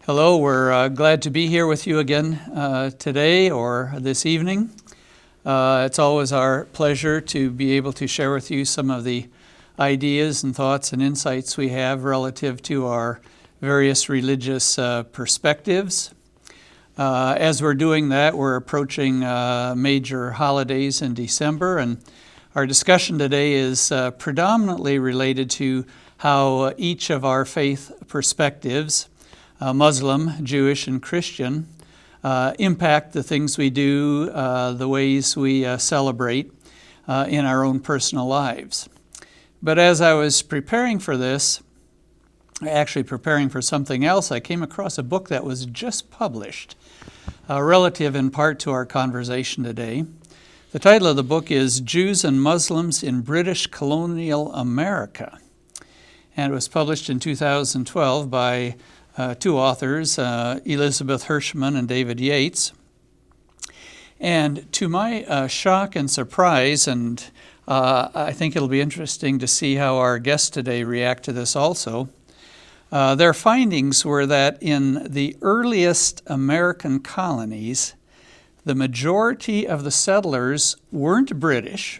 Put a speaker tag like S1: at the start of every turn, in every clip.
S1: Hello, we're glad to be here with you again today or this evening. It's always our pleasure to be able to share with you some of the ideas and thoughts and insights we have relative to our various religious perspectives. As we're doing that, we're approaching major holidays in December, and our discussion today is predominantly related to how each of our faith perspectives, Muslim, Jewish, and Christian, impact the things we do, the ways we celebrate in our own personal lives. But as I was preparing for this, actually preparing for something else, I came across a book that was just published, relative in part to our conversation today. The title of the book is Jews and Muslims in British Colonial America, and it was published in 2012 by two authors, Elizabeth Hirschman and David Yates. And to my shock and surprise, and I think it'll be interesting to see how our guests today react to this also, their findings were that in the earliest American colonies, the majority of the settlers weren't British,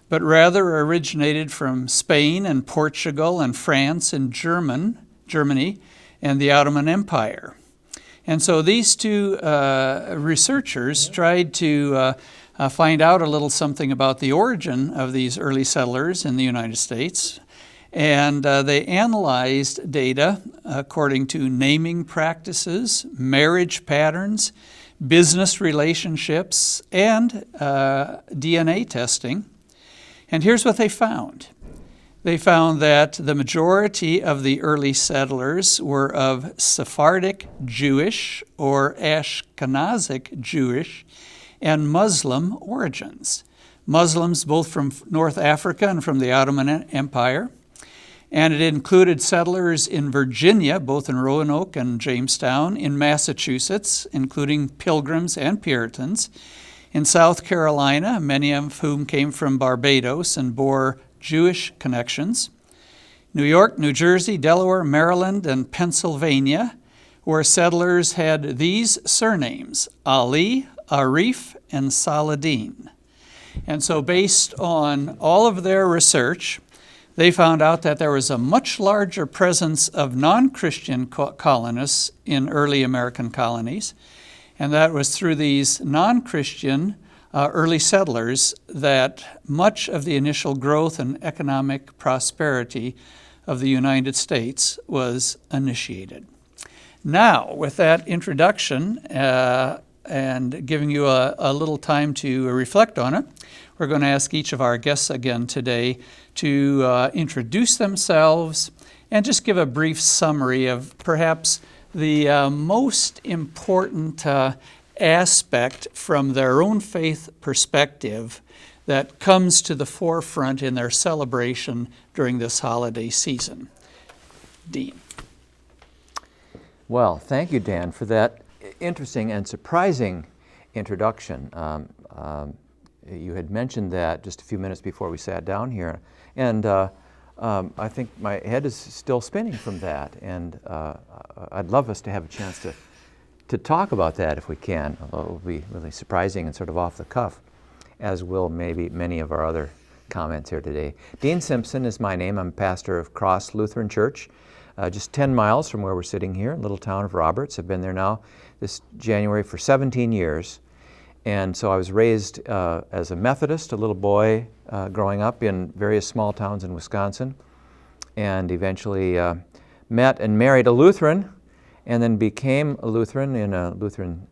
S1: but rather originated from Spain and Portugal and France and Germany, and the Ottoman Empire. And so these two researchers tried to find out a little something about the origin of these early settlers in the United States. And they analyzed data according to naming practices, marriage patterns, business relationships, and DNA testing. And here's what they found. They found that the majority of the early settlers were of Sephardic Jewish or Ashkenazic Jewish and Muslim origins. Muslims both from North Africa and from the Ottoman Empire. And it included settlers in Virginia, both in Roanoke and Jamestown, in Massachusetts, including Pilgrims and Puritans, in South Carolina, many of whom came from Barbados and bore Jewish connections, New York, New Jersey, Delaware, Maryland, and Pennsylvania, where settlers had these surnames, Ali, Arif, and Saladin. And so based on all of their research, they found out that there was a much larger presence of non-Christian colonists in early American colonies, and that was through these non-Christian early settlers that much of the initial growth and economic prosperity of the United States was initiated. Now, with that introduction and giving you a little time to reflect on it, we're going to ask each of our guests again today to introduce themselves and just give a brief summary of perhaps the most important aspect from their own faith perspective that comes to the forefront in their celebration during this holiday season. Dean.
S2: Well, thank you, Dan, for that interesting and surprising introduction. You had mentioned that just a few minutes before we sat down here, and I think my head is still spinning from that, and I'd love us to have a chance to talk about that if we can, although it will be really surprising and sort of off the cuff, as will maybe many of our other comments here today. Dean Simpson is my name. I'm pastor of Cross Lutheran Church, just 10 miles from where we're sitting here, little town of Roberts. I've been there now this January for 17 years. And so I was raised as a Methodist, a little boy growing up in various small towns in Wisconsin, and eventually met and married a Lutheran, and then became a Lutheran in a Lutheran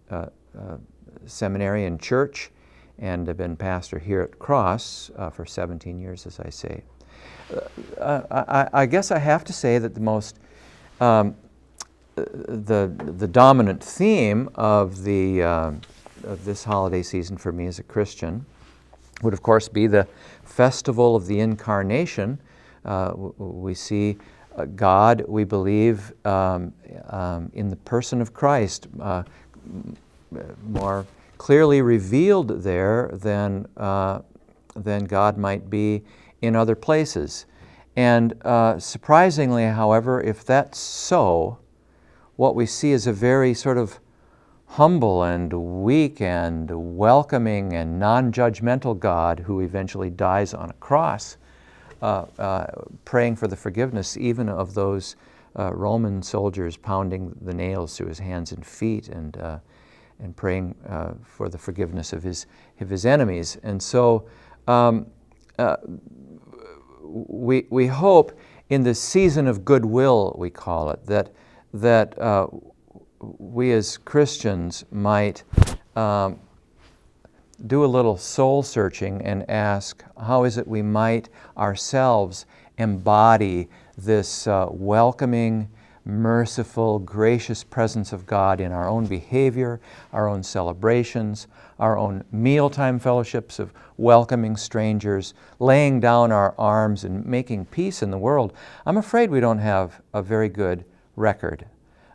S2: seminary and church, and have been pastor here at Cross for 17 years, as I say. I guess I have to say that the most, the dominant theme of this holiday season for me as a Christian would, of course, be the Festival of the Incarnation. We see God, we believe, in the person of Christ, more clearly revealed there than God might be in other places. And surprisingly, however, if that's so, what we see is a very sort of humble and weak and welcoming and non-judgmental God who eventually dies on a cross, praying for the forgiveness even of those Roman soldiers pounding the nails through his hands and feet, and praying for the forgiveness of his enemies. And so we hope in the season of goodwill, we call it, that we as Christians might do a little soul searching and ask, how is it we might ourselves embody this welcoming, merciful, gracious presence of God in our own behavior, our own celebrations, our own mealtime fellowships of welcoming strangers, laying down our arms and making peace in the world. I'm afraid we don't have a very good record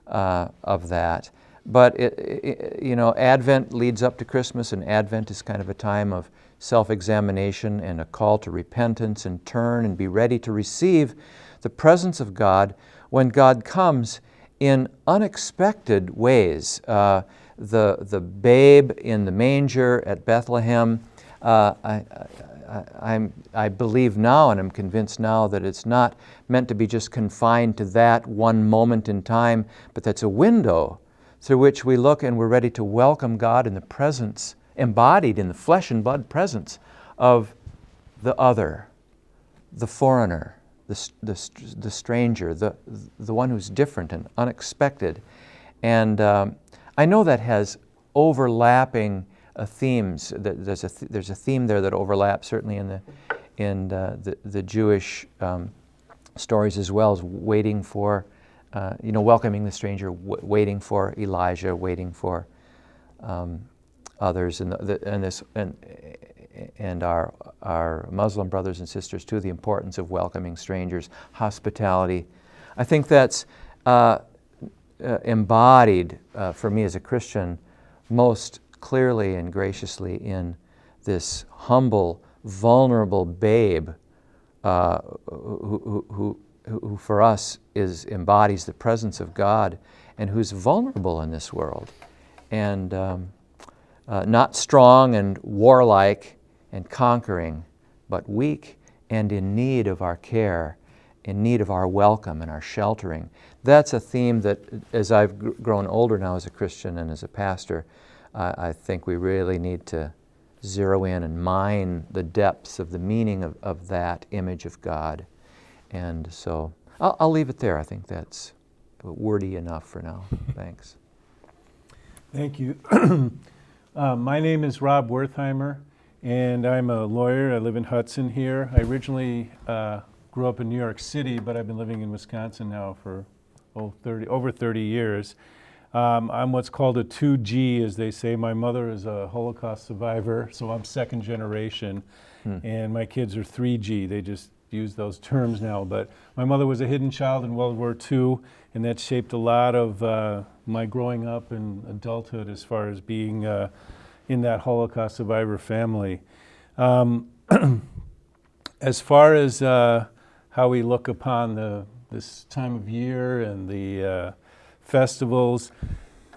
S2: of that. But Advent leads up to Christmas, and Advent is kind of a time of self-examination and a call to repentance and turn and be ready to receive the presence of God when God comes in unexpected ways. The babe in the manger at Bethlehem, I believe now, and I'm convinced now, that it's not meant to be just confined to that one moment in time, but that's a window through which we look and we're ready to welcome God in the presence, embodied in the flesh and blood presence of the other, the foreigner, the stranger, the one who's different and unexpected. And I know that has overlapping themes. There's a theme there that overlaps certainly in the Jewish stories as well, as waiting for, welcoming the stranger, waiting for Elijah, waiting for others, and our Muslim brothers and sisters too, the importance of welcoming strangers, hospitality. I think that's embodied for me as a Christian most clearly and graciously in this humble, vulnerable babe who for us embodies the presence of God, and who's vulnerable in this world, and not strong and warlike and conquering, but weak and in need of our care, in need of our welcome and our sheltering. That's a theme that, as I've grown older now as a Christian and as a pastor, I think we really need to zero in and mine the depths of the meaning of that image of God. And so I'll leave it there. I think that's wordy enough for now. Thanks.
S3: Thank you. My name is Rob Wertheimer, and I'm a lawyer. I live in Hudson here. I originally grew up in New York City, but I've been living in Wisconsin now for over 30 years. I'm what's called a 2G, as they say. My mother is a Holocaust survivor, so I'm second generation, and my kids are 3G. They just use those terms now. But my mother was a hidden child in World War II, and that shaped a lot of my growing up and adulthood as far as being in that Holocaust survivor family. As far as how we look upon this time of year and the festivals,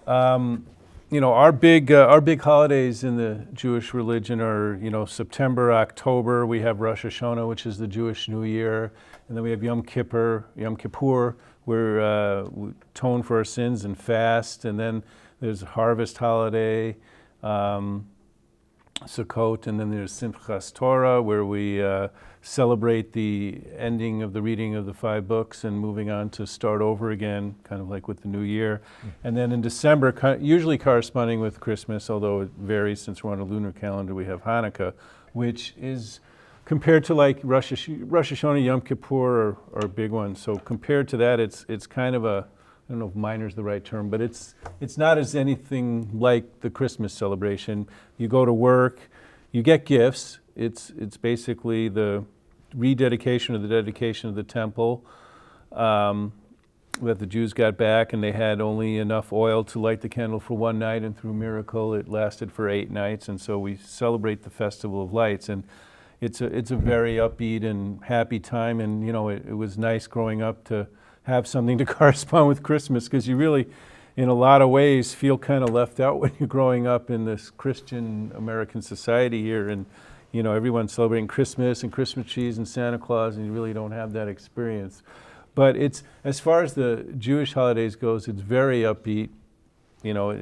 S3: our big holidays in the Jewish religion are, September, October. We have Rosh Hashanah, which is the Jewish New Year, and then we have Yom Kippur, where we atone for our sins and fast, and then there's Harvest Holiday, Sukkot, and then there's Simchas Torah, where we celebrate the ending of the reading of the 5 books and moving on to start over again, kind of like with the new year. And then in December, usually corresponding with Christmas, although it varies since we're on a lunar calendar, we have Hanukkah, which is compared to like Rosh Hashanah, Yom Kippur are big ones. So compared to that, it's kind of a, I don't know if minor is the right term, but it's not as anything like the Christmas celebration. You go to work, you get gifts. It's basically the rededication or the dedication of the temple that the Jews got back, and they had only enough oil to light the candle for one night, and through miracle it lasted for 8 nights, and so we celebrate the Festival of Lights. And it's a very upbeat and happy time, and it was nice growing up to have something to correspond with Christmas, because you really, in a lot of ways, feel kind of left out when you're growing up in this Christian American society here, and you know, everyone's celebrating Christmas and Christmas trees and Santa Claus, and you really don't have that experience. But it's, as far as the Jewish holidays goes, it's very upbeat, you know,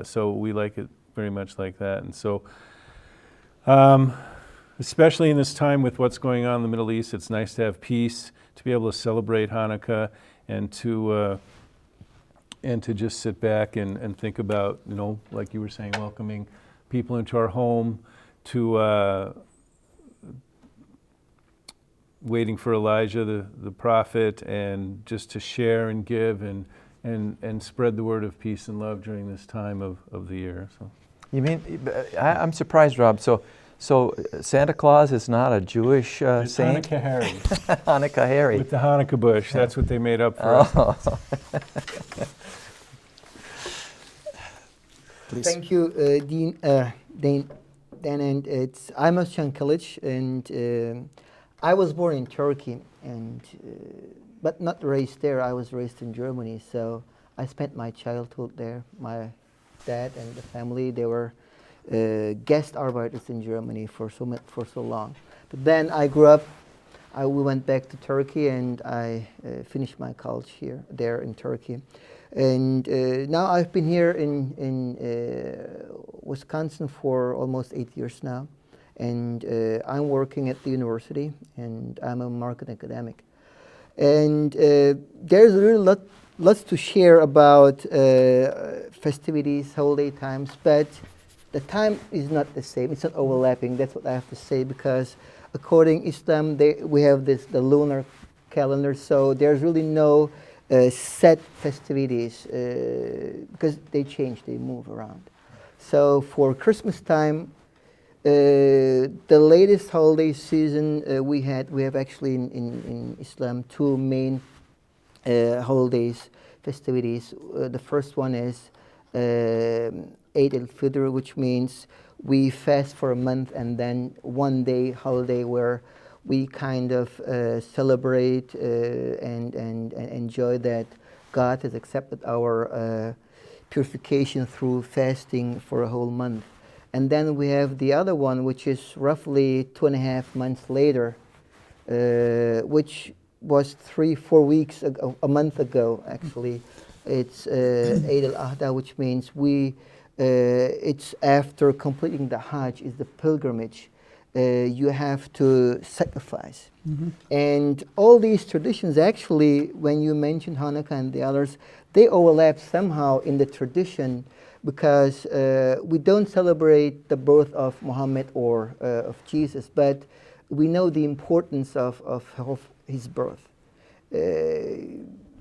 S3: so we like it very much like that. And so, especially in this time with what's going on in the Middle East, it's nice to have peace, to be able to celebrate Hanukkah, and to just sit back and think about, you know, like you were saying, welcoming people into our home, to waiting for Elijah, the prophet, and just to share and give and spread the word of peace and love during this time of the year. So.
S2: You mean, I'm surprised, Rob. So Santa Claus is not a Jewish
S3: It's
S2: saint?
S3: Hanukkah Harry.
S2: Hanukkah Harry.
S3: With the Hanukkah bush. That's what they made up for us.
S2: Oh.
S1: Please.
S4: Thank you, Dan, and it's Amos Shankalic, and I was born in Turkey, and but not raised there. I was raised in Germany, so I spent my childhood there. My dad and the family, they were guest arbeiters in Germany for so long. But then I grew up. We went back to Turkey, and I finished my college there in Turkey. And now I've been here in Wisconsin for almost 8 years now. And I'm working at the university, and I'm a marketing academic. And there's really lots to share about festivities, holiday times, but the time is not the same. It's not overlapping. That's what I have to say, because according to Islam, we have the lunar calendar, so there's really no set festivities because they change, they move around. So for Christmas time, the latest holiday season we have actually in Islam two main holidays, festivities. The first one is Eid al-Fitr, which means we fast for a month and then one day holiday where we kind of celebrate and enjoy that God has accepted our purification through fasting for a whole month. And then we have the other one, which is roughly 2.5 months later, which was 3-4 weeks ago, a month ago actually. It's Eid al-Adha, which means it's after completing the Hajj, is the pilgrimage. You have to sacrifice. Mm-hmm. And all these traditions, actually, when you mention Hanukkah and the others, they overlap somehow in the tradition, because we don't celebrate the birth of Muhammad or of Jesus, but we know the importance of his birth.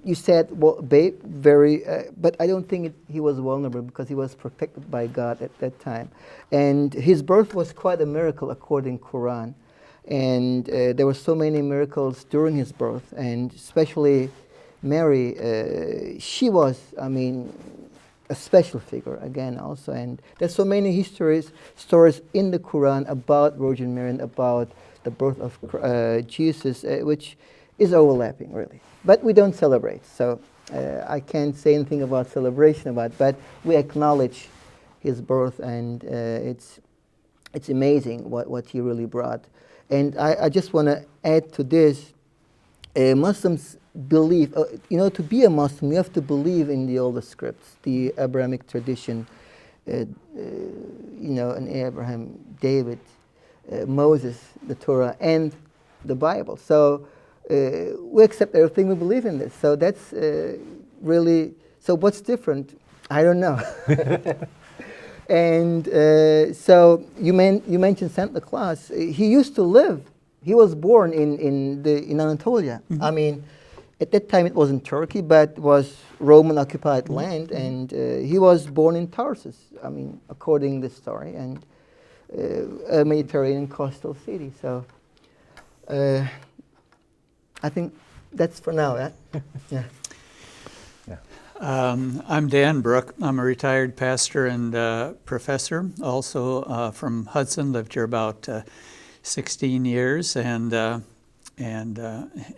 S4: You said, well, but I don't think he was vulnerable, because he was protected by God at that time. And his birth was quite a miracle according to Quran. And there were so many miracles during his birth, and especially Mary, she was, a special figure again also. And there's so many stories in the Quran about Virgin Mary and about the birth of Jesus, which is overlapping really. But we don't celebrate, so I can't say anything about celebration but we acknowledge his birth, and it's amazing what he really brought. And I just want to add to this, Muslims believe, to be a Muslim, you have to believe in the older scripts, the Abrahamic tradition, and Abraham, David, Moses, the Torah, and the Bible. So we accept everything, we believe in this. So that's really, so what's different? I don't know. And so you mentioned Santa Claus. He used to live, he was born in Anatolia. Mm-hmm. At that time it wasn't Turkey, but was Roman occupied land, and he was born in Tarsus, according to the story, and a Mediterranean coastal city. So I think that's for now. Yeah.
S1: I'm Dan Brook. I'm a retired pastor and professor, also from Hudson. Lived here about 16 years, and and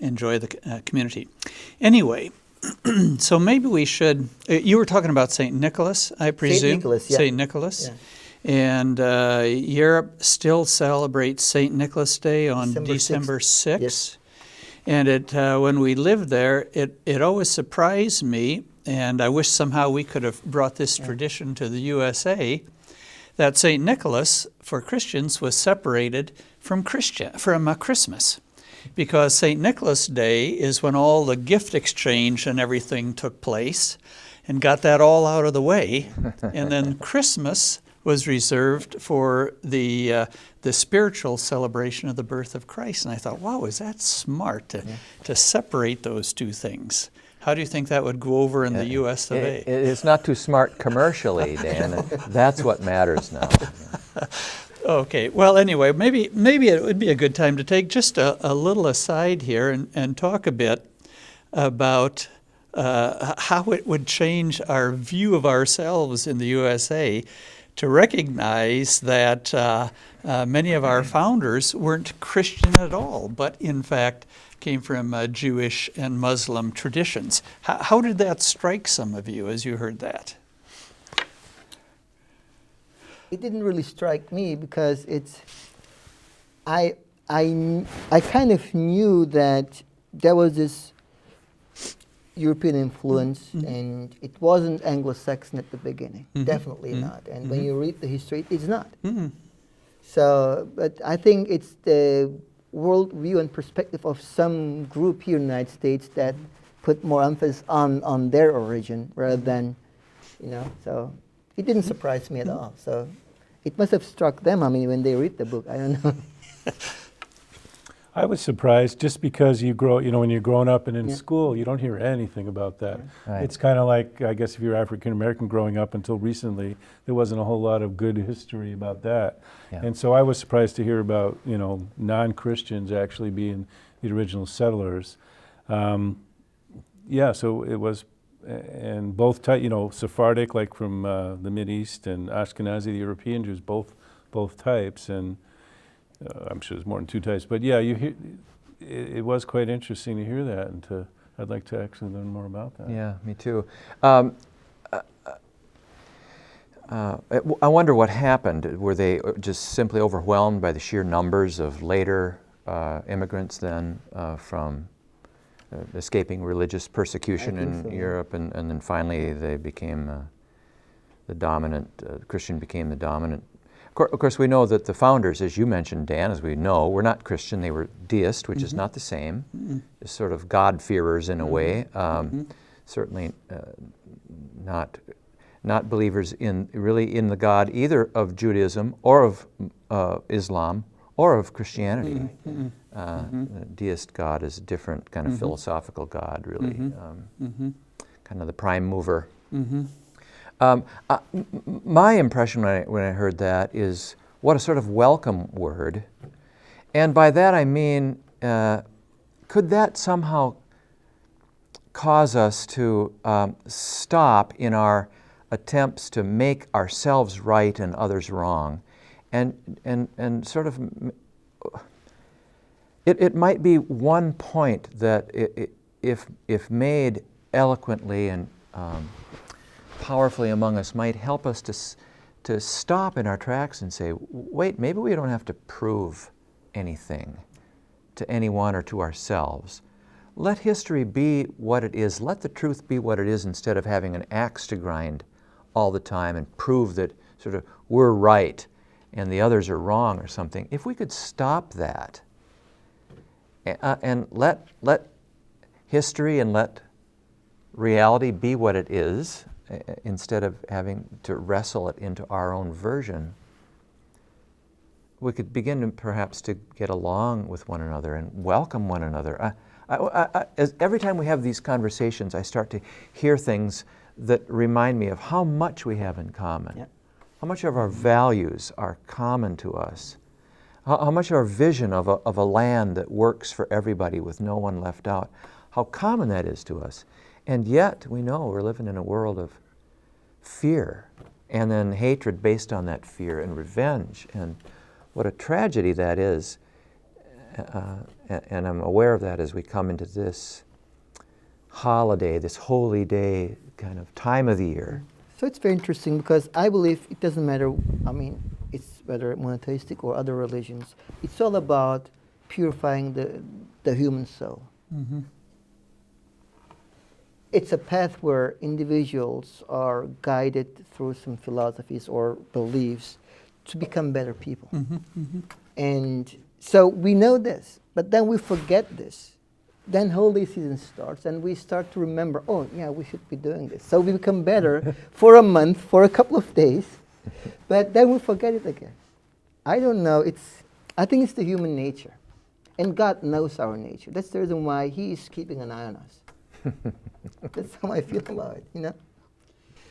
S1: enjoy the community. Anyway, so maybe we should, you were talking about St. Nicholas, I presume?
S4: Nicholas, yeah.
S1: St. Nicholas.
S4: Yeah.
S1: And Europe still celebrates St. Nicholas Day on
S4: December
S1: December 6th.
S4: Yes.
S1: And when we lived there, it always surprised me, and I wish somehow we could have brought this tradition to the USA, that St. Nicholas, for Christians, was separated from Christmas. Because St. Nicholas Day is when all the gift exchange and everything took place, and got that all out of the way. And then Christmas was reserved for the spiritual celebration of the birth of Christ. And I thought, wow, is that smart to separate those two things? How do you think that would go over in the U.S. of A?
S2: It's not too smart commercially, Dan. That's what matters now.
S1: Okay, well, anyway, maybe it would be a good time to take just a little aside here and talk a bit about how it would change our view of ourselves in the USA to recognize that many of our founders weren't Christian at all, but in fact came from Jewish and Muslim traditions. How did that strike some of you as you heard that?
S4: It didn't really strike me because I kind of knew that there was this European influence, and it wasn't Anglo-Saxon at the beginning. Definitely not. And when you read the history, it's not. So, but I think it's the worldview and perspective of some group here in the United States that put more emphasis on their origin rather than, so it didn't surprise me at all. So it must have struck them, when they read the book. I don't know.
S3: I was surprised just because when you're growing up and in school, you don't hear anything about that.
S2: Right.
S3: It's kind of like, I guess if you're African American growing up until recently, there wasn't a whole lot of good history about that.
S2: Yeah.
S3: And so I was surprised to hear about, non-Christians actually being the original settlers. So it was, and both Sephardic, like from the Mideast, and Ashkenazi, the European Jews, both types, and I'm sure there's more than two types, but yeah, it was quite interesting to hear that, and I'd like to actually learn more about that.
S2: Yeah, me too. I wonder what happened. Were they just simply overwhelmed by the sheer numbers of later immigrants then from escaping religious persecution in Europe, and then finally they became the dominant, Christian became the dominant. Of course, we know that the founders, as you mentioned, Dan, as we know, were not Christian. They were deist, which is not the same. Sort of God-fearers in a way. Certainly not believers in the God either of Judaism or of Islam or of Christianity. Deist God is a different kind of philosophical God, really. Kind of the prime mover. My impression when I heard that is what a sort of welcome word. And by that I mean, could that somehow cause us to stop in our attempts to make ourselves right and others wrong? And sort of, it might be one point that if made eloquently and powerfully among us might help us to stop in our tracks and say, wait, maybe we don't have to prove anything to anyone or to ourselves. Let history be what it is. Let the truth be what it is instead of having an axe to grind all the time and prove that sort of we're right and the others are wrong or something. If we could stop that and let history and let reality be what it is, instead of having to wrestle it into our own version, we could begin to perhaps to get along with one another and welcome one another. Every time we have these conversations, I start to hear things that remind me of how much we have in common, how much of our values are common to us, how much our vision of a land that works for everybody with no one left out, how common that is to us. And yet, we know we're living in a world of fear, and then hatred based on that fear, and revenge, and what a tragedy that is. and I'm aware of that as we come into this holiday, this holy day kind of time of the year.
S4: So it's very interesting because I believe it doesn't matter, I mean, it's whether monotheistic or other religions. It's all about purifying the human soul.
S1: Mm-hmm.
S4: It's a path where individuals are guided through some philosophies or beliefs to become better people.
S1: Mm-hmm. Mm-hmm.
S4: And so we know this, but then we forget this. Then holiday season starts and we start to remember, oh yeah, we should be doing this. So we become better for a month, for a couple of days, but then we forget it again. I don't know, I think it's the human nature. And God knows our nature. That's the reason why He is keeping an eye on us. That's how I feel about it, you know?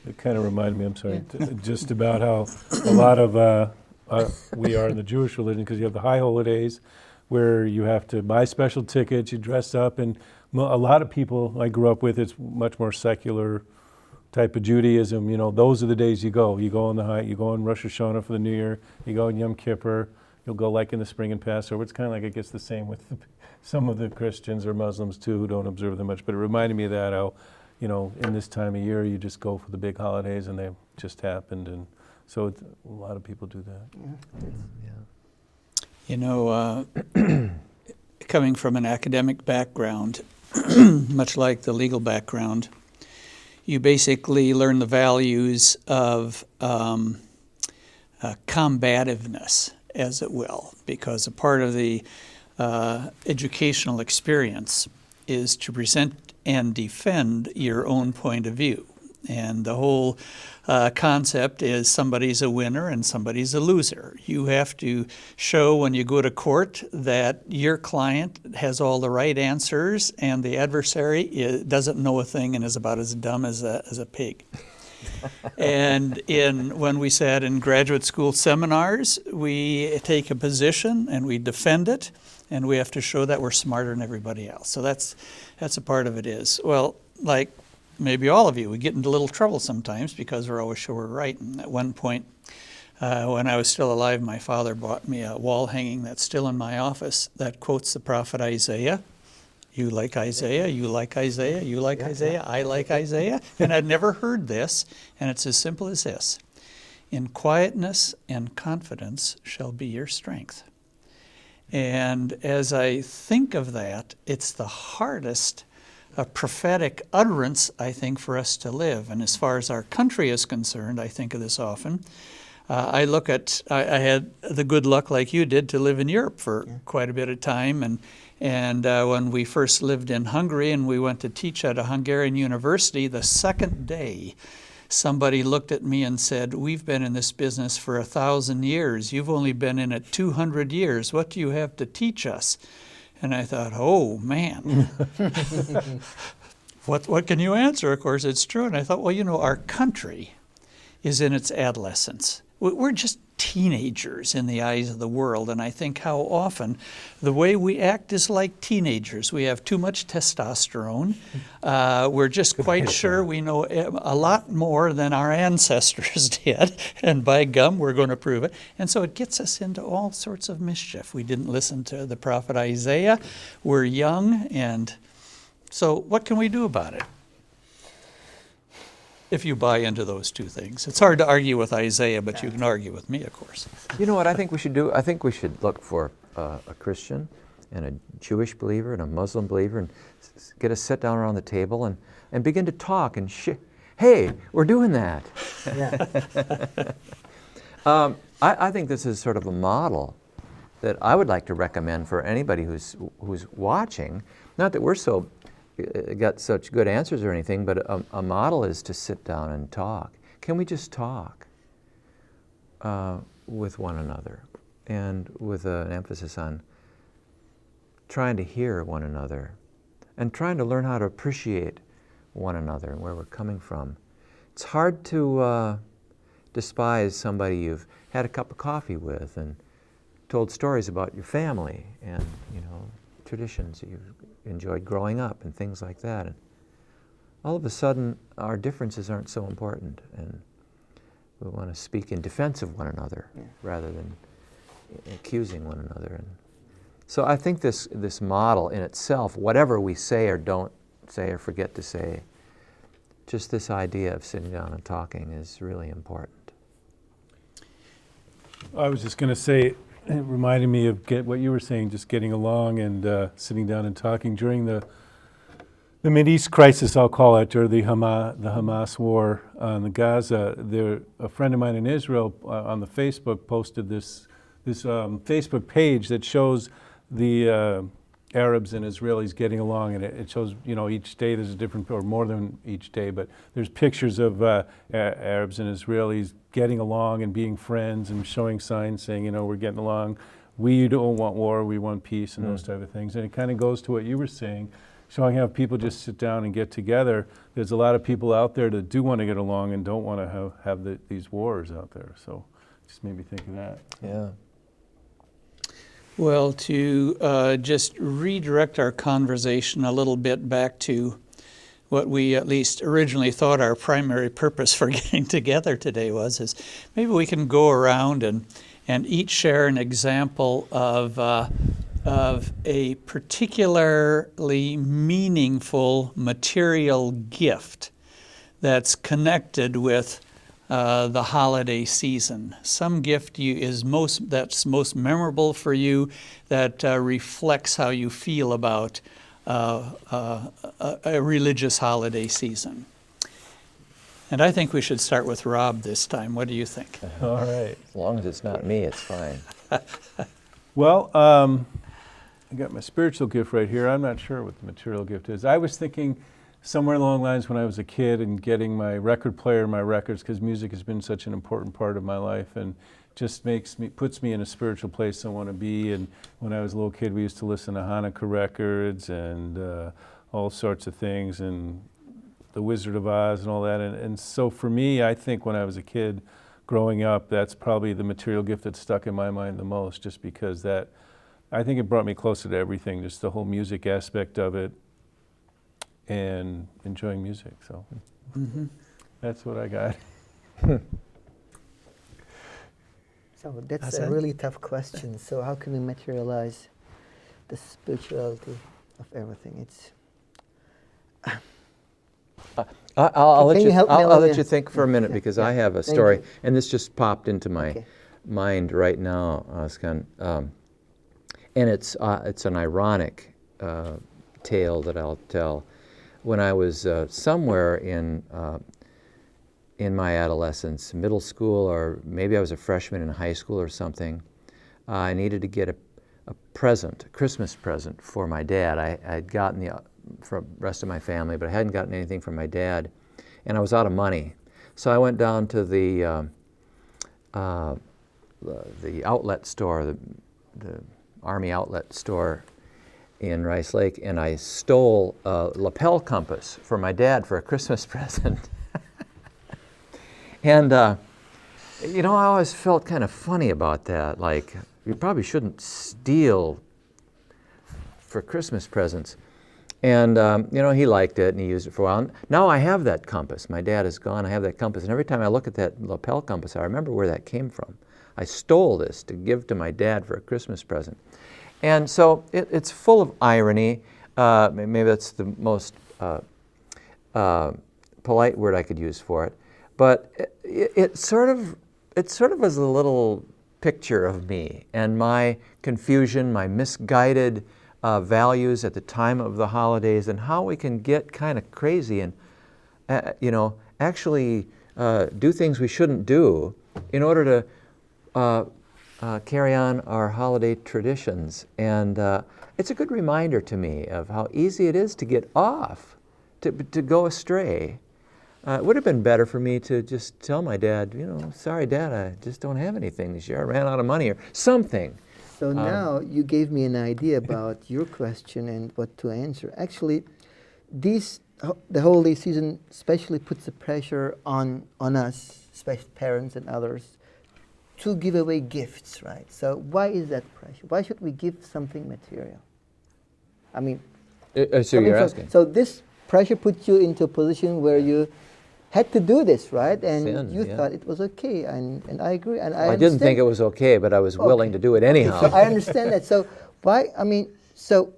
S3: It kind of reminded me, I'm sorry, just about how a lot of we are in the Jewish religion, because you have the high holidays where you have to buy special tickets, you dress up, and a lot of people I grew up with, it's much more secular type of Judaism. You know, those are the days you go. You go on you go on Rosh Hashanah for the New Year, you go on Yom Kippur, you'll go like in the spring and Passover. It's kind of like it gets the same with some of the Christians or Muslims too who don't observe them much. But it reminded me of that, how, you know, in this time of year you just go for the big holidays and they just happened. And so a lot of people do that.
S4: Yeah.
S1: You know, coming from an academic background, much like the legal background, you basically learn the values of combativeness, as it will, because a part of the educational experience is to present and defend your own point of view. And the whole concept is somebody's a winner and somebody's a loser. You have to show when you go to court that your client has all the right answers and the adversary doesn't know a thing and is about as dumb as a pig. And when we sat in graduate school seminars, we take a position and we defend it, and we have to show that we're smarter than everybody else. So that's a part of it is. Well, like maybe all of you, we get into a little trouble sometimes because we're always sure we're right. And at one point, when I was still alive, my father bought me a wall hanging that's still in my office that quotes the prophet Isaiah. You like Isaiah, you like Isaiah, you like Isaiah, I like Isaiah. And I'd never heard this, and it's as simple as this. In quietness and confidence shall be your strength. And as I think of that, it's the hardest prophetic utterance, I think, for us to live. And as far as our country is concerned, I think of this often. I had the good luck, like you did, to live in Europe for quite a bit of time. And when we first lived in Hungary and we went to teach at a Hungarian university, the second day, somebody looked at me and said, "We've been in this business for 1,000 years. You've only been in it 200 years. What do you have to teach us?" And I thought, oh, man. What can you answer? Of course, it's true. And I thought, well, you know, our country is in its adolescence. We're just teenagers in the eyes of the world, and I think how often the way we act is like teenagers. We have too much testosterone. We're just quite sure we know a lot more than our ancestors did, and by gum, we're going to prove it. And so it gets us into all sorts of mischief. We didn't listen to the prophet Isaiah. We're young, and so what can we do about it? If you buy into those two things. It's hard to argue with Isaiah, but you can argue with me, of course.
S2: You know what I think we should do? I think we should look for a Christian and a Jewish believer and a Muslim believer and get us sit down around the table and begin to talk and hey, we're doing that.
S4: Yeah.
S2: I think this is sort of a model that I would like to recommend for anybody who's watching. Not that we're got such good answers or anything, but a model is to sit down and talk. Can we just talk with one another, and with an emphasis on trying to hear one another and trying to learn how to appreciate one another and where we're coming from. It's hard to despise somebody you've had a cup of coffee with and told stories about your family and, you know, traditions that you've enjoyed growing up and things like that. And all of a sudden, our differences aren't so important, and we want to speak in defense of one another rather than accusing one another. And So I think this model in itself, whatever we say or don't say or forget to say, just this idea of sitting down and talking is really important.
S3: I was just going to say, it reminded me of what you were saying, just getting along and sitting down and talking during the Mideast crisis, I'll call it, or the Hamas war on the Gaza. A friend of mine in Israel on the Facebook posted this Facebook page that shows the Arabs and Israelis getting along, and it shows, each day there's a different, or more than each day, but there's pictures of Arabs and Israelis getting along and being friends and showing signs saying, we're getting along. We don't want war, we want peace, and those type of things. And it kind of goes to what you were saying, showing how people just sit down and get together. There's a lot of people out there that do want to get along and don't want to have these wars out there. So it just made me think of that.
S2: Yeah.
S1: Well, to just redirect our conversation a little bit back to what we at least originally thought our primary purpose for getting together today is maybe we can go around and each share an example of a particularly meaningful material gift that's connected with the holiday season. Some gift that's most memorable for you, that reflects how you feel about a religious holiday season. And I think we should start with Rob this time. What do you think?
S3: All right.
S2: As long as it's not me, it's fine.
S3: Well, I got my spiritual gift right here. I'm not sure what the material gift is. I was thinking somewhere along the lines when I was a kid and getting my record player, my records, because music has been such an important part of my life and just puts me in a spiritual place I want to be. And when I was a little kid, we used to listen to Hanukkah records and all sorts of things, and The Wizard of Oz and all that. And so for me, I think when I was a kid growing up, that's probably the material gift that stuck in my mind the most, just because I think it brought me closer to everything, just the whole music aspect of it and enjoying music. So that's what I got.
S4: So that's a
S1: Hassan?
S4: really tough question. So how can we materialize the spirituality of everything? It's
S2: I'll
S4: Can you help me
S2: I'll let
S4: with
S2: you
S4: the-
S2: think for a minute,
S4: yeah,
S2: because
S4: yeah.
S2: I have a
S4: Thank
S2: story,
S4: you.
S2: and this just popped into my
S4: Okay.
S2: mind right now, Oskan. And it's an ironic tale that I'll tell. When I was somewhere in my adolescence, middle school, or maybe I was a freshman in high school or something, I needed to get a present, a Christmas present for my dad. I had gotten from the rest of my family, but I hadn't gotten anything from my dad, and I was out of money. So I went down to the outlet store, the Army outlet store in Rice Lake, and I stole a lapel compass for my dad for a Christmas present. And I always felt kind of funny about that. Like, you probably shouldn't steal for Christmas presents. And he liked it and he used it for a while. Now I have that compass. My dad is gone. I have that compass, and every time I look at that lapel compass, I remember where that came from. I stole this to give to my dad for a Christmas present. And so it's full of irony. Maybe that's the most polite word I could use for it. But it sort of was a little picture of me and my confusion, my misguided values at the time of the holidays, and how we can get kind of crazy and actually do things we shouldn't do in order to carry on our holiday traditions. And it's a good reminder to me of how easy it is to get off, to go astray. It would have been better for me to just tell my dad, sorry, Dad, I just don't have anything this year. I ran out of money or something.
S4: So now you gave me an idea about your question and what to answer. Actually, the holiday season especially puts the pressure on us, especially parents and others, to give away gifts, right? So why is that pressure? Why should we give something material? I mean,
S2: So you're asking?
S4: So this pressure puts you into a position where you had to do this, right? And
S2: Sin,
S4: you
S2: yeah.
S4: thought it was okay, and I agree. And
S2: I didn't think it was okay, but I was willing to do it anyhow.
S4: So I understand that. So Why? I mean, so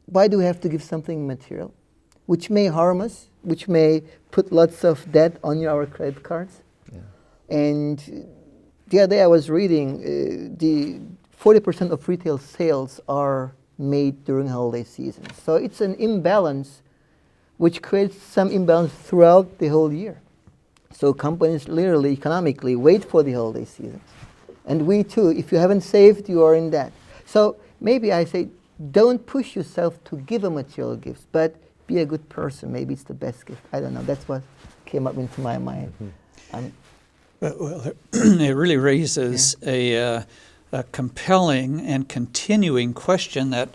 S4: why do we have to give something material, which may harm us, which may put lots of debt on our credit cards?
S2: Yeah.
S4: And the other day I was reading the 40% of retail sales are made during holiday season. So it's an imbalance which creates some imbalance throughout the whole year. So companies literally, economically, wait for the holiday seasons. And we too, if you haven't saved, you are in debt. So maybe I say, don't push yourself to give a material gift, but be a good person. Maybe it's the best gift. I don't know. That's what came up into my mind.
S1: Well, it really raises a compelling and continuing question that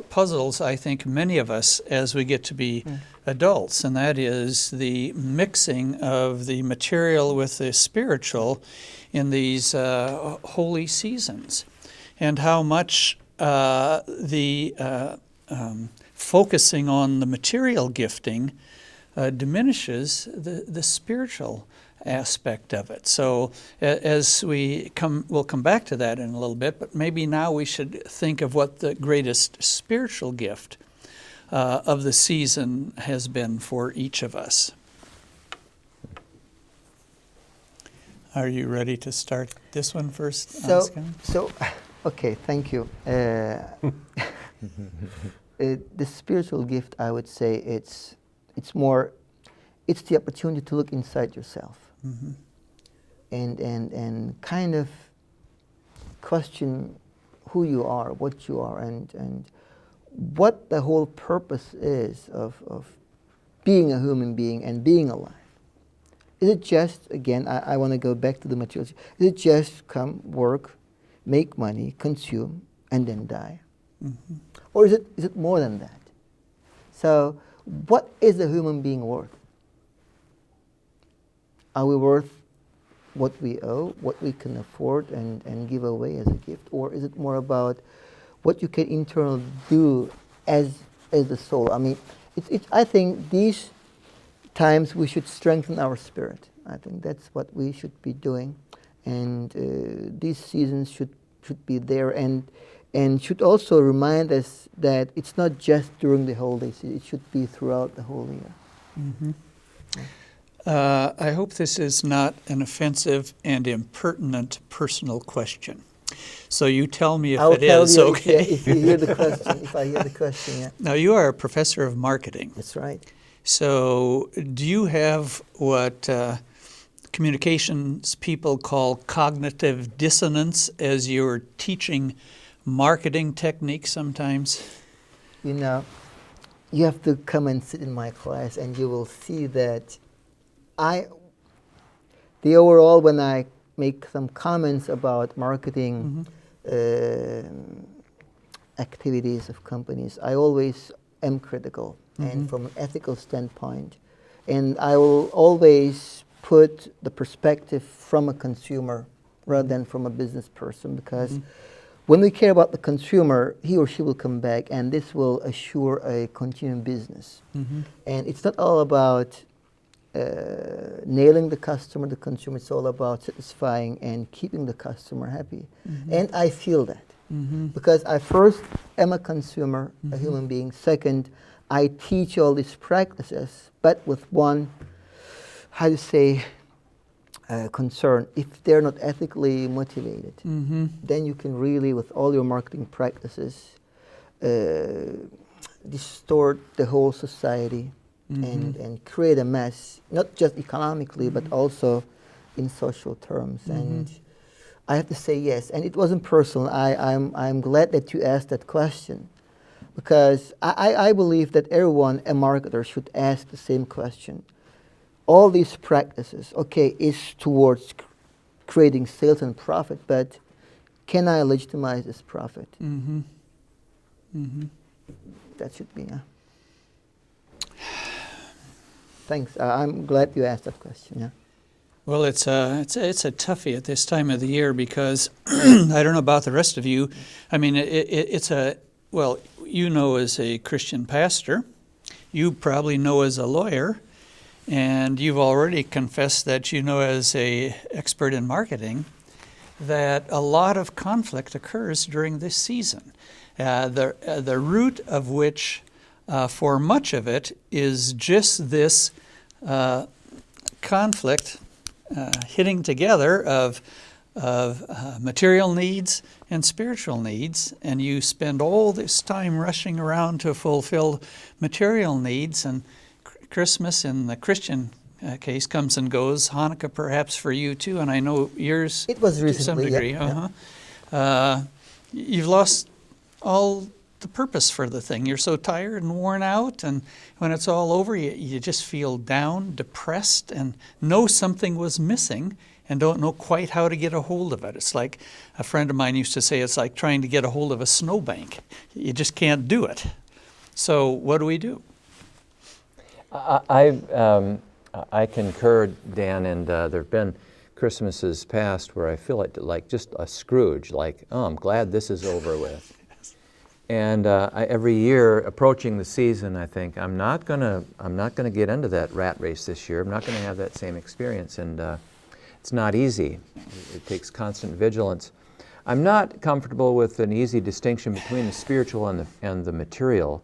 S1: puzzles, I think, many of us as we get to be adults, and that is the mixing of the material with the spiritual in these holy seasons, and how much the focusing on the material gifting diminishes the spiritual aspect of it. So as we'll come back to that in a little bit, but maybe now we should think of what the greatest spiritual gift of the season has been for each of us. Are you ready to start this one first, Oscar?
S4: Okay, thank you. The spiritual gift, I would say, it's the opportunity to look inside yourself. Mm-hmm. and kind of question who you are, what you are, and what the whole purpose is of being a human being and being alive. Is it just, again, I want to go back to the materials, is it just come, work, make money, consume, and then die? Mm-hmm. Or is it more than that? So what is a human being worth? Are we worth what we owe, what we can afford and give away as a gift? Or is it more about what you can internally do as the soul? I mean, I think these times we should strengthen our spirit. I think that's what we should be doing. And these seasons should be there and should also remind us that it's not just during the holiday season, it should be throughout the whole year. Mm-hmm.
S1: I hope this is not an offensive and impertinent personal question. So you tell me if
S4: I'll
S1: it is,
S4: tell you
S1: okay?
S4: If you hear the question, if I hear the question, yeah.
S1: Now, you are a professor of marketing.
S4: That's right.
S1: So do you have what communications people call cognitive dissonance as you're teaching marketing techniques sometimes?
S4: You know, you have to come and sit in my class and you will see that the overall, when I make some comments about marketing activities of companies, I always am critical and from an ethical standpoint. And I will always put the perspective from a consumer rather than from a business person, because when we care about the consumer, he or she will come back and this will assure a continuing business. And it's not all about nailing the customer, the consumer. It's all about satisfying and keeping the customer happy. And I feel that because I first am a consumer, a human being. Second, I teach all these practices, but with one, how to say, concern. If they're not ethically motivated, then you can really, with all your marketing practices, distort the whole society. And create a mess, not just economically, but also in social terms. And I have to say yes. And it wasn't personal. I'm glad that you asked that question, because I believe that everyone, a marketer, should ask the same question. All these practices, okay, is towards creating sales and profit, but can I legitimize this profit? That should be, Thanks. I'm glad you asked that question. Yeah.
S1: Well, it's a toughie at this time of the year, because I don't know about the rest of you. I mean, well, you know, as a Christian pastor, you probably know as a lawyer, and you've already confessed that you know as a expert in marketing that a lot of conflict occurs during this season. the root of which, for much of it, is just this conflict hitting together of material needs and spiritual needs, and you spend all this time rushing around to fulfill material needs, and Christmas in the Christian case comes and goes. Hanukkah perhaps for you too, and I know yours
S4: It was
S1: to some
S4: recently,
S1: degree.
S4: yeah.
S1: You've lost all the purpose for the thing. You're so tired and worn out, and when it's all over, you just feel down, depressed, and know something was missing and don't know quite how to get a hold of it. It's like a friend of mine used to say, it's like trying to get a hold of a snowbank. You just can't do it. So what do we do?
S2: I concur, Dan, and there have been Christmases past where I feel like just a Scrooge, like, oh, I'm glad this is over with. And every year, approaching the season, I think I'm not gonna get into that rat race this year. I'm not gonna have that same experience, and it's not easy. It takes constant vigilance. I'm not comfortable with an easy distinction between the spiritual and the material.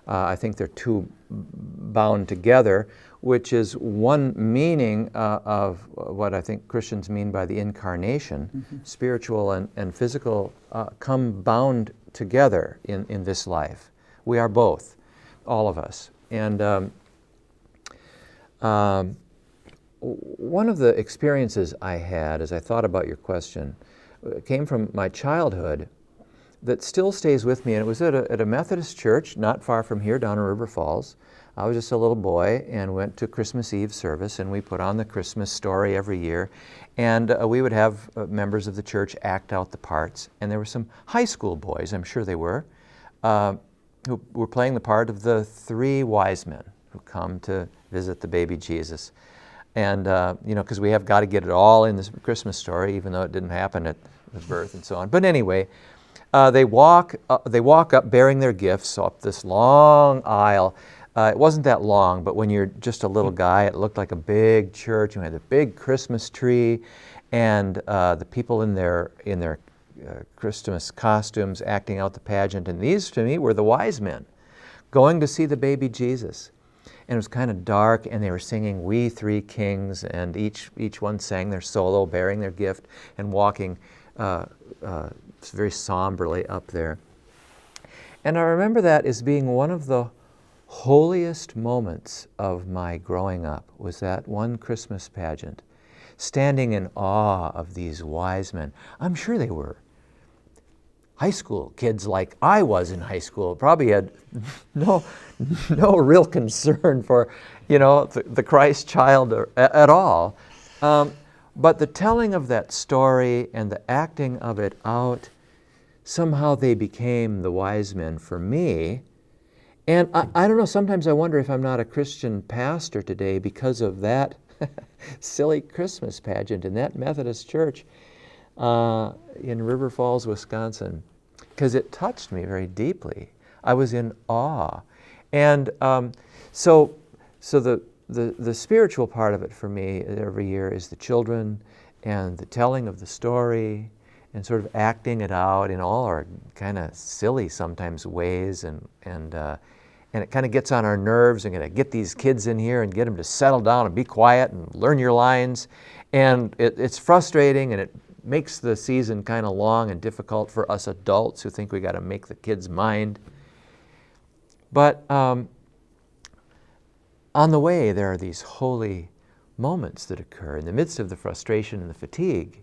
S2: I think they're two bound together, which is one meaning of what I think Christians mean by the incarnation. Mm-hmm. Spiritual and physical come bound together in this life. We are both, all of us. And one of the experiences I had as I thought about your question came from my childhood that still stays with me, and it was at a Methodist church not far from here down in River Falls. I was just a little boy and went to Christmas Eve service, and we put on the Christmas story every year, and we would have members of the church act out the parts, and there were some high school boys, I'm sure they were, who were playing the part of the three wise men who come to visit the baby Jesus. And, because we have got to get it all in this Christmas story, even though it didn't happen at the birth and so on. But anyway, they walk up bearing their gifts up this long aisle. It wasn't that long, but when you're just a little guy, it looked like a big church. You had a big Christmas tree, and the people in their Christmas costumes acting out the pageant. And these, to me, were the wise men going to see the baby Jesus. And it was kind of dark, and they were singing "We Three Kings," and each one sang their solo, bearing their gift, and walking very somberly up there. And I remember that as being one of the holiest moments of my growing up, was that one Christmas pageant, standing in awe of these wise men. I'm sure they were high school kids like I was in high school, probably had no real concern for, the Christ child at all. But the telling of that story and the acting of it out, somehow they became the wise men for me. And I don't know, sometimes I wonder if I'm not a Christian pastor today because of that silly Christmas pageant in that Methodist church in River Falls, Wisconsin, because it touched me very deeply. I was in awe. And so the spiritual part of it for me every year is the children and the telling of the story and sort of acting it out in all our kind of silly sometimes ways, and it kind of gets on our nerves, and going to get these kids in here and get them to settle down and be quiet and learn your lines. And it's frustrating, and it makes the season kind of long and difficult for us adults who think we got to make the kids mind. But on the way, there are these holy moments that occur in the midst of the frustration and the fatigue.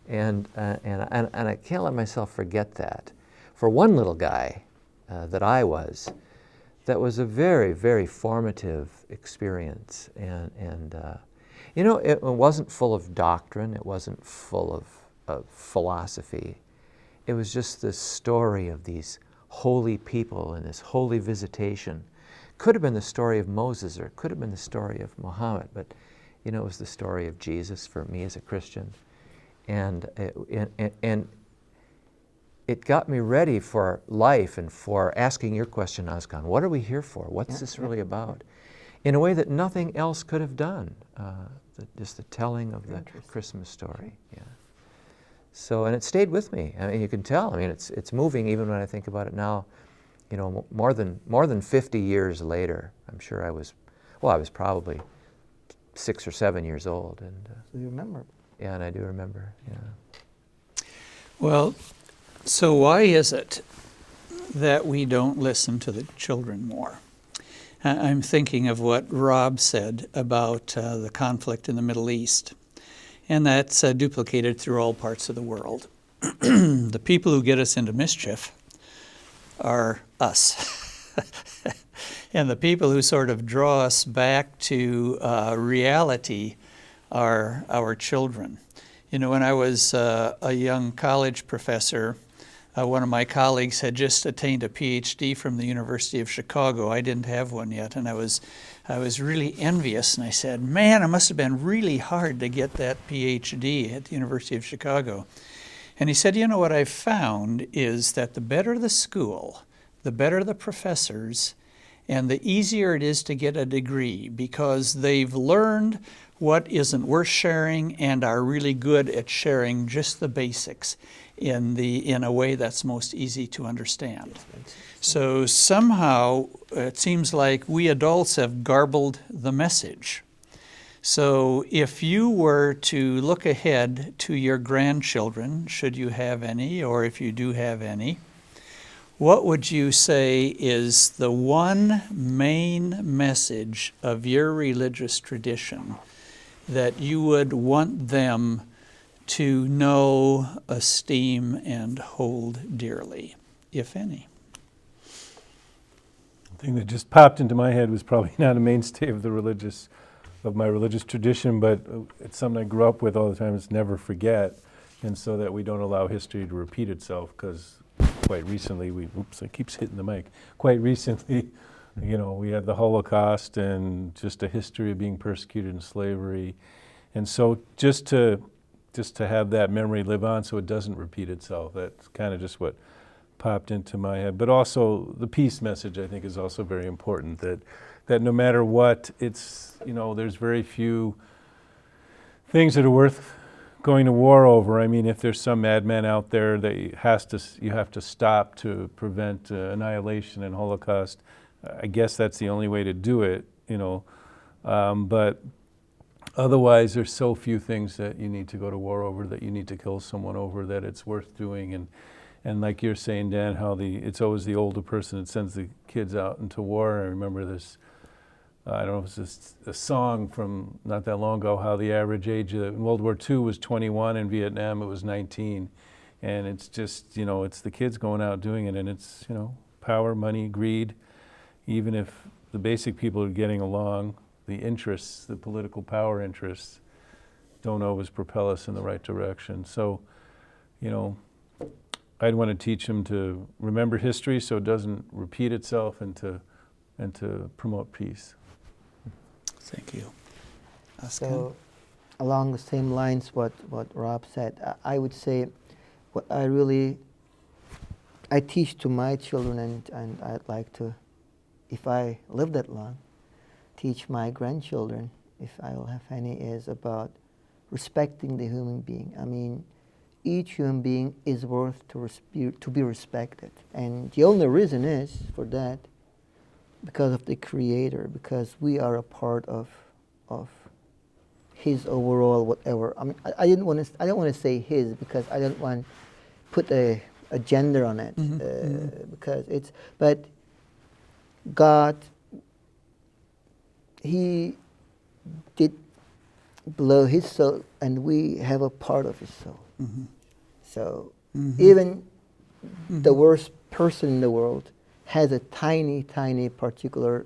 S2: And I can't let myself forget that. For one little guy that I was, that was a very, very formative experience. And it wasn't full of doctrine. It wasn't full of philosophy. It was just this story of these holy people and this holy visitation. Could have been the story of Moses, or it could have been the story of Muhammad, but it was the story of Jesus for me as a Christian. And it got me ready for life and for asking your question, Ozkan, what are we here for? What's this really about? In a way that nothing else could have done, just the telling of the Christmas story. Yeah. So, and it stayed with me. I mean, you can tell. I mean, it's moving even when I think about it now. You know, more than 50 years later. I'm sure I was probably 6 or 7 years old, and
S4: So you remember?
S2: yeah, and I do remember. Yeah.
S1: Well, so why is it that we don't listen to the children more? I'm thinking of what Rob said about the conflict in the Middle East, and that's duplicated through all parts of the world. The people who get us into mischief are us. And the people who sort of draw us back to reality are our children. You know, when I was a young college professor, one of my colleagues had just attained a PhD from the University of Chicago. I didn't have one yet, and I was really envious, and I said, man, it must have been really hard to get that PhD at the University of Chicago. And he said, you know, what I've found is that the better the school, the better the professors, and the easier it is to get a degree, because they've learned what isn't worth sharing and are really good at sharing just the basics in a way that's most easy to understand. So somehow it seems like we adults have garbled the message. So if you were to look ahead to your grandchildren, should you have any, or if you do have any, what would you say is the one main message of your religious tradition that you would want them to know, esteem, and hold dearly, if any?
S3: The thing that just popped into my head was probably not a mainstay of my religious tradition, but it's something I grew up with all the time. It's never forget, and so that we don't allow history to repeat itself. Because quite recently, it keeps hitting the mic. Quite recently, you know, we had the Holocaust and just a history of being persecuted in slavery, and so just to have that memory live on, so it doesn't repeat itself. That's kind of just what popped into my head. But also the peace message, I think, is also very important. That no matter what, it's, you know, there's very few things that are worth going to war over. I mean, if there's some madman out there that you have to stop to prevent annihilation and Holocaust, I guess that's the only way to do it, you know. But otherwise, there's so few things that you need to go to war over, that you need to kill someone over, that it's worth doing. And like you're saying, Dan, how it's always the older person that sends the kids out into war. I remember this, I don't know if it's a song from not that long ago, how the average age in World War II was 21, in Vietnam it was 19. And it's just, you know, it's the kids going out doing it, and it's, you know, power, money, greed. Even if the basic people are getting along, the interests, the political power interests, don't always propel us in the right direction. So, you know, I'd want to teach them to remember history so it doesn't repeat itself, and to promote peace.
S1: Thank you.
S4: So, along the same lines, what Rob said, I would say, what I teach to my children, and I'd like to, if I live that long, teach my grandchildren, if I will have any, is about respecting the human being. I mean, each human being is worth to be respected. And the only reason is for that, because of the Creator, because we are a part of His overall whatever. I mean, I don't want to say His, because I don't want to put a gender on it, because it's, but God, He did blow His soul, and we have a part of His soul.
S1: Mm-hmm.
S4: So even the worst person in the world has a tiny, tiny particular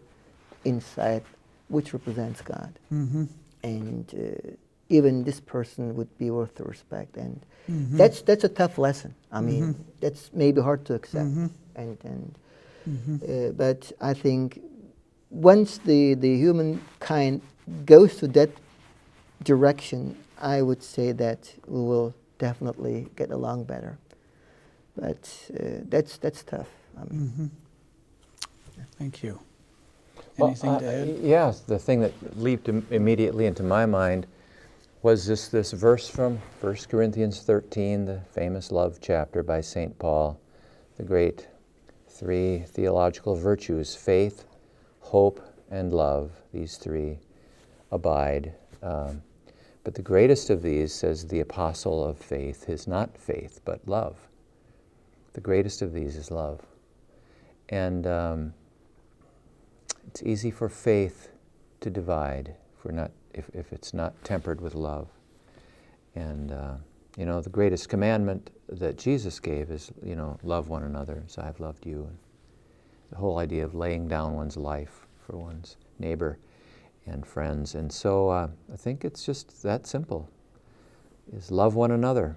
S4: inside which represents God.
S1: Mm-hmm.
S4: And even this person would be worth the respect. And that's a tough lesson. I mean, that's maybe hard to accept. But I think once the humankind goes to that direction, I would say that we will definitely get along better. But that's tough. I mean.
S1: Thank you.
S2: Well,
S1: Anything to add?
S2: Yes, the thing that leaped immediately into my mind was this verse from 1 Corinthians 13, the famous love chapter by St. Paul, the great 3 theological virtues, faith, hope, and love. These 3 abide. But the greatest of these, says the apostle of faith, is not faith, but love. The greatest of these is love. And it's easy for faith to divide if it's not tempered with love. And, the greatest commandment that Jesus gave is, love one another as I've loved you. And the whole idea of laying down one's life for one's neighbor and friends. And so I think it's just that simple, is love one another.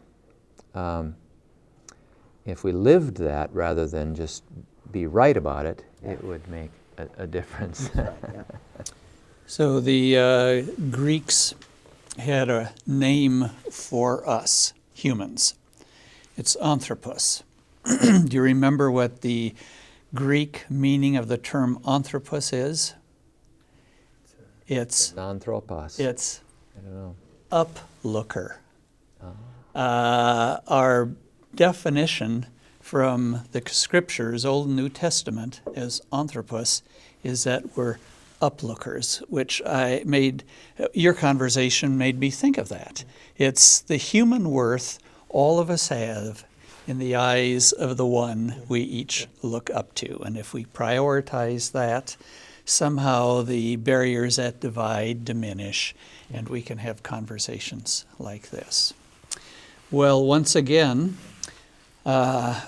S2: If we lived that rather than just be right about it, it would make a difference.
S1: So the Greeks had a name for us, humans. It's anthropos. Do you remember what the Greek meaning of the term anthropos is? It's
S2: Anthropos.
S1: It's
S2: I don't know.
S1: uplooker. Our definition from the Scriptures, Old and New Testament, as anthropos, is that we're uplookers, which your conversation made me think of that. It's the human worth all of us have in the eyes of the one we each look up to. And if we prioritize that, somehow the barriers that divide diminish, and we can have conversations like this. Well, once again,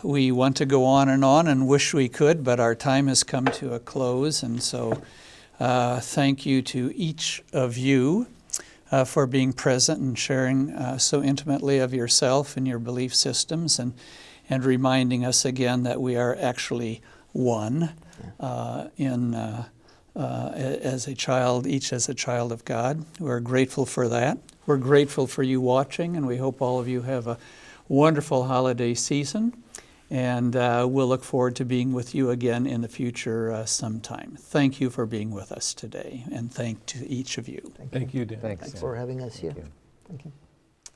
S1: we want to go on and wish we could, but our time has come to a close, and so thank you to each of you for being present and sharing so intimately of yourself and your belief systems, and reminding us again that we are actually one as a child, each as a child of God. We're grateful for that. We're grateful for you watching, and we hope all of you have a wonderful holiday season. And we'll look forward to being with you again in the future sometime. Thank you for being with us today, and thank to each of you.
S3: Thank you, Dan.
S2: Thanks.
S4: Thanks for having us here.
S2: Thank you.
S4: Thank you.